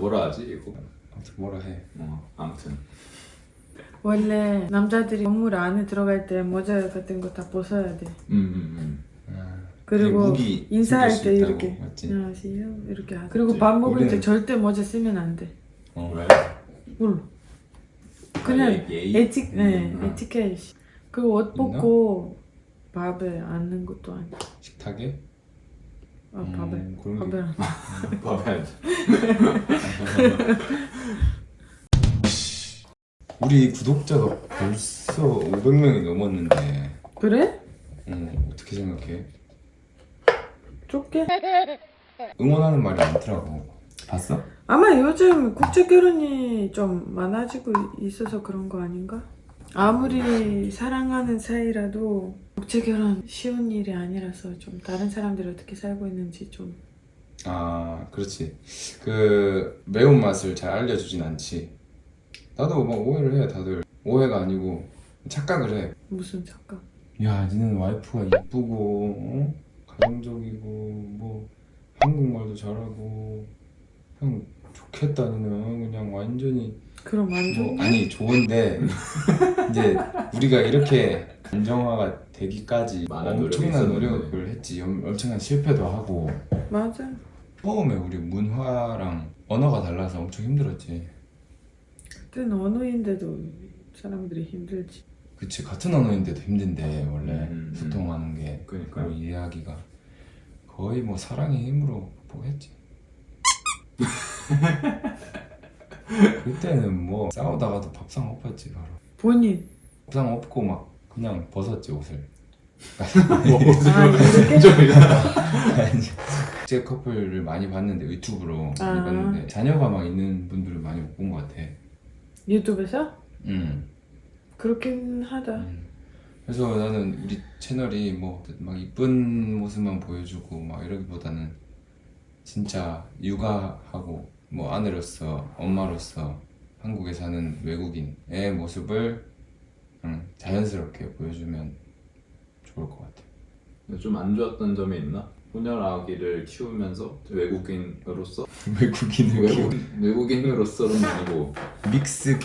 뭐라 하지 이거? 아무튼 뭐라 해. 아무튼 원래 남자들이 건물 안에 들어갈 때 모자 같은 거 다 벗어야 돼. 그리고 무기 인사할 숨길 수 때 있다고, 이렇게 맞지? 안녕하세요 이렇게 하자. 그리고 밥 먹을 때 우리는- 절대 모자 쓰면 안 돼. 왜? 몰라. 그냥 예의? 에티켓. 그리고 옷 벗고 밥에 앉는 것도 아니야. 식탁에? 밥에. 그런 게- 밥에. 봐봐야지. 우리 구독자가 벌써 500명이 넘었는데 그래? 어떻게 생각해? 좁게? 응원하는 말이 많더라고. 봤어? 아마 요즘 국제 결혼이 좀 많아지고 있어서 그런 거 아닌가? 아무리 사랑하는 사이라도 국제 결혼 쉬운 일이 아니라서 좀 다른 사람들이 어떻게 살고 있는지 좀. 아, 그렇지. 그 매운맛을 잘 알려주진 않지. 나도 막 오해를 해. 다들 오해가 아니고 착각을 해. 무슨 착각? 야, 니는 와이프가 이쁘고 가정적이고 뭐 한국말도 잘하고 형 좋겠다. 니는 그냥 완전히 그럼 안 좋은 뭐, 아니 좋은데 이제 우리가 이렇게 안정화가 되기까지 많은 노력이 엄청난 있었는데. 노력을 했지. 엄청난 실패도 하고. 맞아. 처음에 우리 문화랑 언어가 달라서 엄청 힘들었지. 그때는 언어인데도 사람들이 힘들지. 그치, 같은 언어인데도 힘든데 원래 소통하는 게 그러니까. 그리고 이해하기가 거의 뭐 사랑의 힘으로 극복했지. 그때는 뭐 싸우다가도 밥상 엎었지 바로. 본인. 밥상 엎고 막 그냥 벗었지 옷을. 이렇게? 국제 커플을 많이 봤는데 유튜브로 많이 아. 봤는데 자녀가 막 있는 분들을 많이 못 본 것 같아. 유튜브에서? 음. 그렇긴 하다. 그래서 나는 우리 채널이 뭐 막 이쁜 모습만 보여주고 막 이러기보다는 진짜 육아하고 뭐 아내로서 엄마로서 한국에 사는 외국인의 모습을 자연스럽게 보여주면 좋을 것 같아. 좀 안 좋았던 점이 있나? 혼혈 아기를 키우면서 외국인으로서 외국인으로서는 아니고 믹스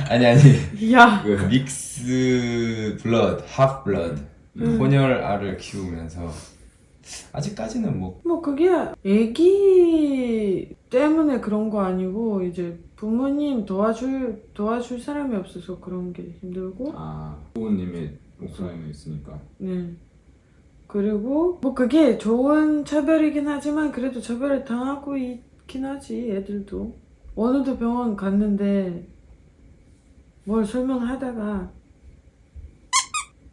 아니 야. 그 믹스 블러드, 하프 블러드 혼혈 알을 키우면서 아직까지는 뭐 뭐 그게 애기 때문에 그런 거 아니고 이제 부모님 도와줄 사람이 없어서 그런 게 힘들고. 부모님이 우크라이나에 있으니까. 네. 그리고 뭐 그게 좋은 차별이긴 하지만 그래도 차별을 당하고 있긴 하지 애들도. 오늘도 병원 갔는데 뭘 설명하다가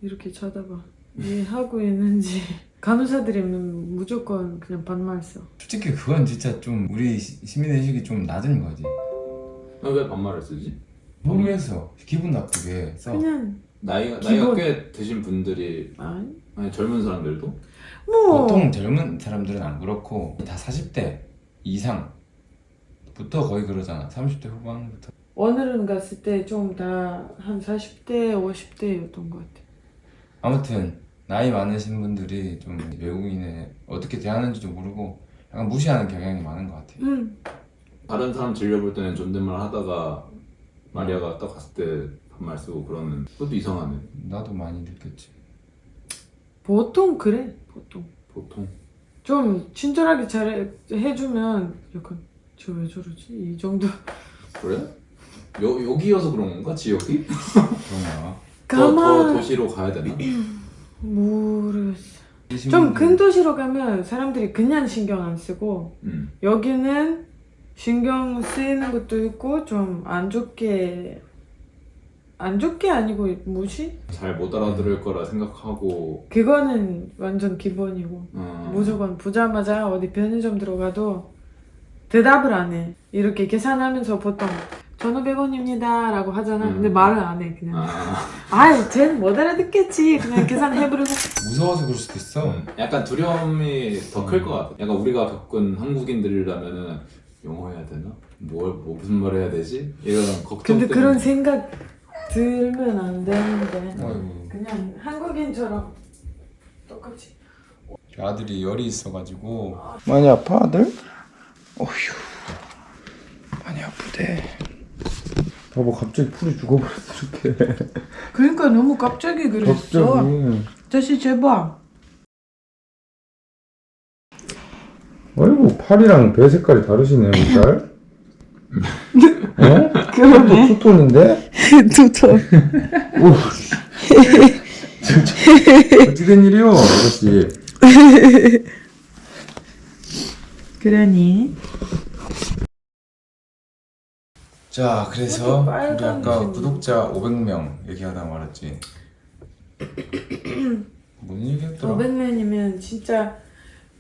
이렇게 쳐다봐. 이해하고 있는지. 간호사들이 무조건 그냥 반말 써. 솔직히 그건 진짜 좀 우리 시민의식이 좀 낮은 거지. 왜 반말을 쓰지? 모르겠어. 기분 나쁘게 써. 그냥 나이가 기본. 꽤 드신 분들이 아니 젊은 사람들도 뭐 보통 젊은 사람들은 안 그렇고 다 40대 이상부터 거의 그러잖아. 30대 후반부터. 오늘은 갔을 때 좀 다 한 40대, 50대였던 것 같아. 아무튼 나이 많으신 분들이 좀 외국인에 어떻게 대하는지도 모르고 약간 무시하는 경향이 많은 것 같아. 다른 사람 질려볼 때는 존댓말 하다가 마리아가 딱 갔을 때 반말 쓰고 그러는 그것도 이상하네. 나도 많이 느꼈지. 보통 그래. 보통 좀 친절하게 잘 해주면 약간 저 왜 저러지? 이 정도. 그래? 여기여서 그런 건가? 지역이? 그런가? 더 도시로 가야 되나? 모르겠어. 좀 큰 도시로 가면 사람들이 그냥 신경 안 쓰고 여기는 신경 쓰이는 것도 있고 좀 안 좋게 아니고 무시? 잘 못 알아들을 거라 생각하고 그거는 완전 기본이고 무조건 보자마자 어디 편의점 들어가도 대답을 안 해. 이렇게 계산하면서 보통 1,500원입니다 라고 하잖아. 근데 말을 안 해 그냥. 쟤는 못 알아듣겠지. 그냥 계산해버리고. 무서워서 그럴 수도 있어. 약간 두려움이 더 클 것 같아. 약간 우리가 겪은 한국인들이라면은 영어 해야 되나? 무슨 말 해야 되지? 이런 걱정 근데 때문에. 그런 생각 들면 안 되는데 아이고. 그냥 한국인처럼 똑같이. 아들이 열이 있어가지고 많이 아파 아들? 어휴 많이 아프대. 봐봐 갑자기 풀이 죽어버렸어 이렇게. 그러니까 너무 갑자기 그랬어. 다시 제발. 아이고 팔이랑 배 색깔이 다르시네 우리 어? 그러네. 투톤인데? 두터. 오 진짜 어찌 된 일이요 아저씨. 그러니. 자 그래서 우리 빨간 아까 친구. 구독자 500명 얘기하다 말았지. 뭔 얘기했더라? 500명이면 진짜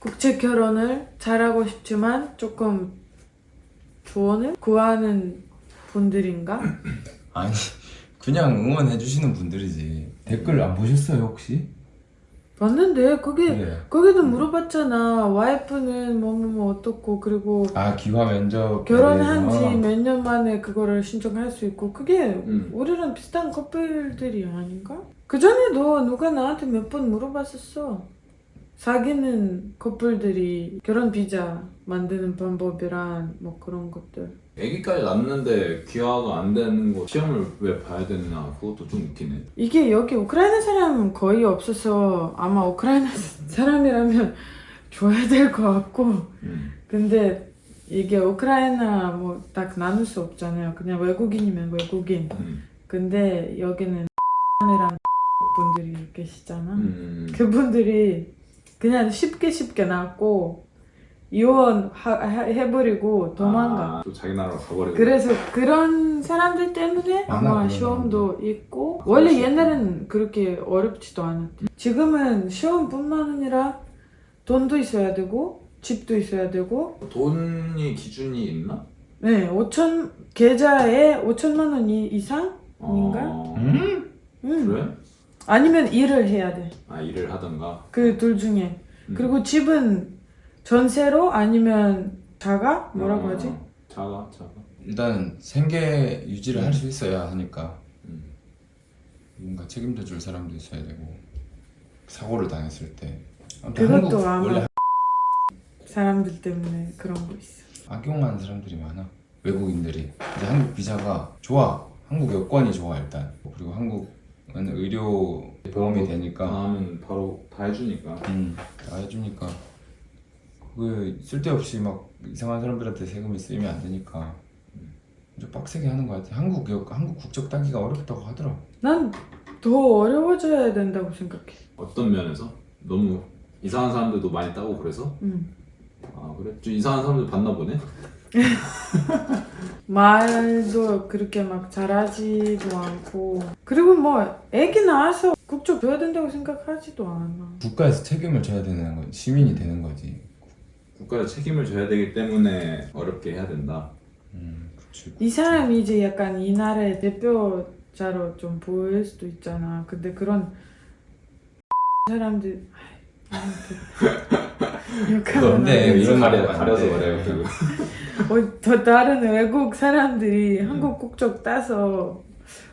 국제 결혼을 잘하고 싶지만 조금 조언을 구하는 분들인가? 아니 그냥 응원해 주시는 분들이지. 댓글 안 보셨어요 혹시? 봤는데 거기 네. 거기도 물어봤잖아. 와이프는 뭐 어떻고 그리고 아 기화 면접 결혼한 지 몇 년 만에 그거를 신청할 수 있고 그게 음. 우리랑 비슷한 커플들이 아닌가? 그 전에도 누가 나한테 몇 번 물어봤었어. 사귀는 커플들이 결혼 비자 만드는 방법이란 뭐 그런 것들. 아기까지 낳는데 귀화가 안 되는 거 시험을 왜 봐야 되느냐 그것도 좀 웃기네. 이게 여기 우크라이나 사람은 거의 없어서 아마 우크라이나 사람이라면 줘야 될 것 같고 근데 이게 우크라이나 뭐 딱 나눌 수 없잖아요. 그냥 외국인이면 외국인. 근데 여기는 이랑 분들이 계시잖아. 그분들이 그냥 쉽게 낳고 이혼 해버리고 도망가. 또 자기 나라로 가버리고. 그래서 그런 사람들 때문에 아마 그런 시험도 있고 원래 옛날엔 그렇게 어렵지도 않았대. 지금은 시험뿐만 아니라 돈도 있어야 되고 집도 있어야 되고. 돈이 기준이 있나? 네, 계좌에 5천만 원 이상인가? 그래? 아니면 일을 해야 돼. 아 일을 하던가. 그 둘 중에. 그리고 집은 전세로 아니면 자가? 뭐라고 하지? 자가. 일단 생계 유지를 할 수 있어야 하니까 뭔가 책임져 줄 사람도 있어야 되고 사고를 당했을 때 아무튼 그것도 한국 아마 원래 사람들 때문에 그런 거 있어. 악용하는 사람들이 많아. 외국인들이 이제 한국 비자가 좋아. 한국 여권이 좋아 일단. 그리고 한국은 의료 보험이 되니까 하면 바로 다 해주니까. 다 해주니까 그게 쓸데없이 막 이상한 사람들한테 세금이 쓰이면 안 되니까 좀 빡세게 하는 것 같아. 한국 국적 따기가 어렵다고 하더라. 난 더 어려워져야 된다고 생각해. 어떤 면에서? 너무 이상한 사람들도 많이 따고 그래서? 아 그래? 좀 이상한 사람들 봤나 보네? 말도 그렇게 막 잘하지도 않고 그리고 뭐 애기 낳아서 국적 줘야 된다고 생각하지도 않아. 국가에서 책임을 져야 되는 건 시민이 되는 거지. 국가에 책임을 져야 되기 때문에 어렵게 해야 된다. 그치. 이 사람이 이제 약간 이 나라의 대표자로 좀 보일 수도 있잖아. 근데 그런 사람들 그런데 이런 말이 가려서 그래요. 더 다른 외국 사람들이 한국 국적 따서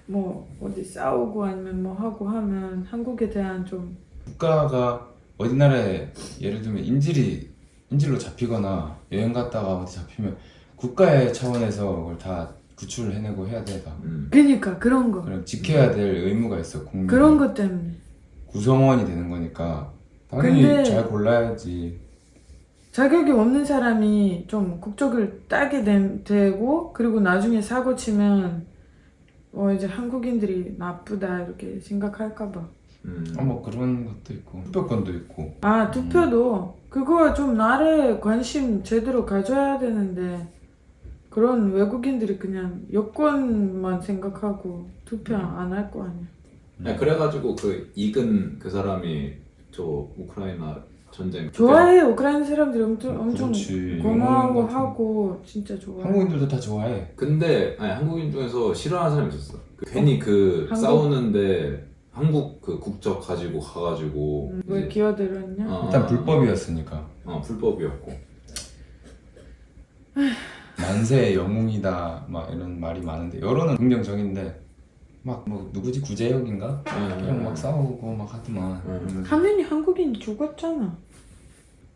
뭐 어디 싸우고 아니면 뭐 하고 하면 한국에 대한 좀 국가가 어디 나라에 예를 들면 인질로 잡히거나 여행 갔다가 어디 잡히면 국가의 차원에서 그걸 다 구출을 해내고 해야 돼. 다. 그러니까 그런 거 그럼 지켜야 될 의무가 있어. 국민. 그런 것 때문에 구성원이 되는 거니까 당연히 근데 잘 골라야지. 자격이 없는 사람이 좀 국적을 따게 되고 그리고 나중에 사고 치면 이제 한국인들이 나쁘다 이렇게 생각할까봐. 뭐 그런 것도 있고 투표권도 있고. 아 투표도 그거 좀 나라에 관심 제대로 가져야 되는데 그런 외국인들이 그냥 여권만 생각하고 투표 안 할 거 아니야. 네, 그래가지고 그 익은 그 사람이 저 우크라이나 전쟁 좋아해. 우크라이나 사람들이 엄청 그렇지. 고마워 영웅 같은- 하고 진짜 좋아해. 한국인들도 다 좋아해. 근데 아니, 한국인 중에서 싫어하는 사람이 있었어. 괜히 그 한국? 싸우는데 한국 그 국적 가지고 가가지고 왜 이제- 기어들었냐? 일단 불법이었으니까. 불법이었고. 만세의 영웅이다 막 이런 말이 많은데 여론은 긍정적인데 막 뭐 누구지 구제혁인가? 그냥 막 싸우고 막 하더만. 한 명이 한국인 죽었잖아.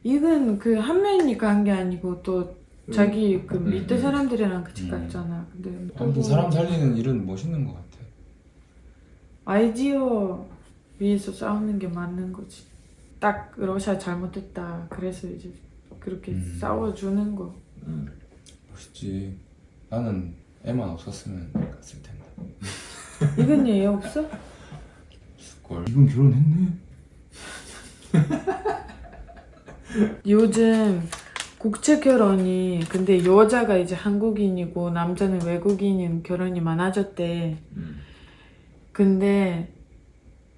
이건 그 한 명이 간 게 아니고 또 자기 그 밑에 사람들이랑 같이 갔잖아. 근데 아무튼 또 사람 살리는 일은 멋있는 것 같아. 아이디어 위에서 싸우는 게 맞는 거지. 딱 러시아 잘못했다. 그래서 이제 그렇게 싸워주는 거. 멋있지. 나는 애만 없었으면 갔을 텐데. 이건 얘 없어? 걸. 이건 결혼했네. 요즘 국제 결혼이 근데 여자가 이제 한국인이고 남자는 외국인인 결혼이 많아졌대. 근데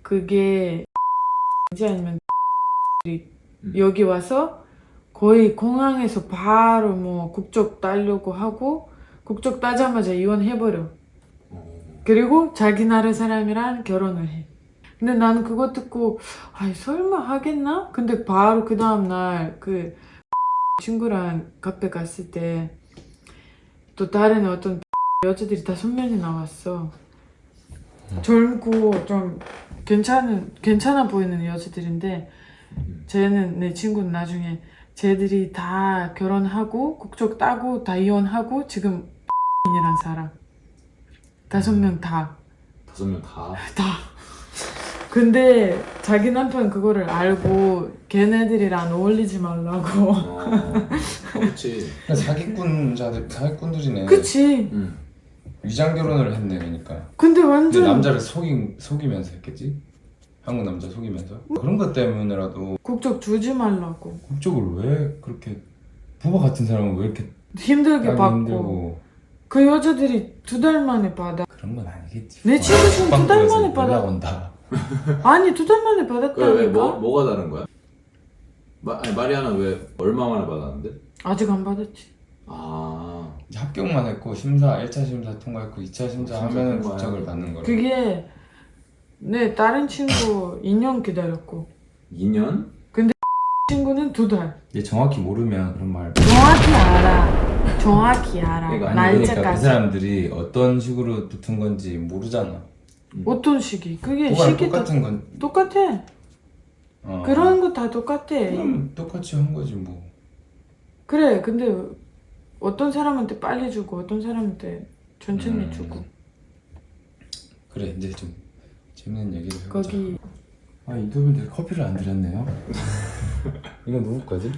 그게 이제 아니면 여기 와서 거의 공항에서 바로 뭐 국적 따려고 하고 국적 따자마자 이혼해버려. 그리고 자기 나라 사람이랑 결혼을 해. 근데 나는 그거 듣고 아이 설마 하겠나? 근데 바로 그 다음날 그 친구랑 카페 갔을 때 또 다른 어떤 여자들이 5명이 나왔어. 젊고 좀 괜찮아 보이는 여자들인데 쟤는 내 친구는 나중에 쟤들이 다 결혼하고 국적 따고 다 이혼하고 지금 이랑 살아. 5명 다. 5명 다. 다. 근데 자기 남편 그거를 알고 걔네들이랑 어울리지 말라고. 그렇지. 사기꾼들이네. 그치. 위장 결혼을 했네 그러니까. 근데 근데 완전 남자를 속이면서 했겠지? 한국 남자 속이면서? 그런 것 때문에라도 국적 주지 말라고. 국적을 왜 그렇게 부모 같은 사람은 왜 이렇게 힘들게 따기 받고. 힘들고 그 여자들이 2달 만에 받아. 그런 건 아니겠지. 내 친구 지금 2달 만에 연락 받아. 온다. 아니 2달 만에 왜 받았다니까. 뭐가 다른 거야? 아니 마리아는 왜 얼마 만에 받았는데? 아직 안 받았지. 아. 이제 합격만 했고 심사 1차 심사 통과했고 2차 심사 하면은 통과해야 국적을 돼. 받는 거래. 그게 내 다른 친구 2년 기다렸고 2년? 친구는 2달. 이제 정확히 모르면 그런 말. 정확히 알아. 정확히 알아. 그러니까 아니 그러니까 그 날짜까지. 사람들이 어떤 식으로 붙은 건지 모르잖아. 어떤 시기? 그게 그거랑 시기 똑같은 건. 똑같아. 그런 거 다 똑같아. 그럼 똑같이 한 거지 뭐. 그래. 근데 어떤 사람한테 빨리 주고 어떤 사람한테 천천히 주고. 그래 이제 좀 재밌는 얘기를 해보자. 거기 아 인터뷰인데 커피를 안 드렸네요. 이건 누구 거지?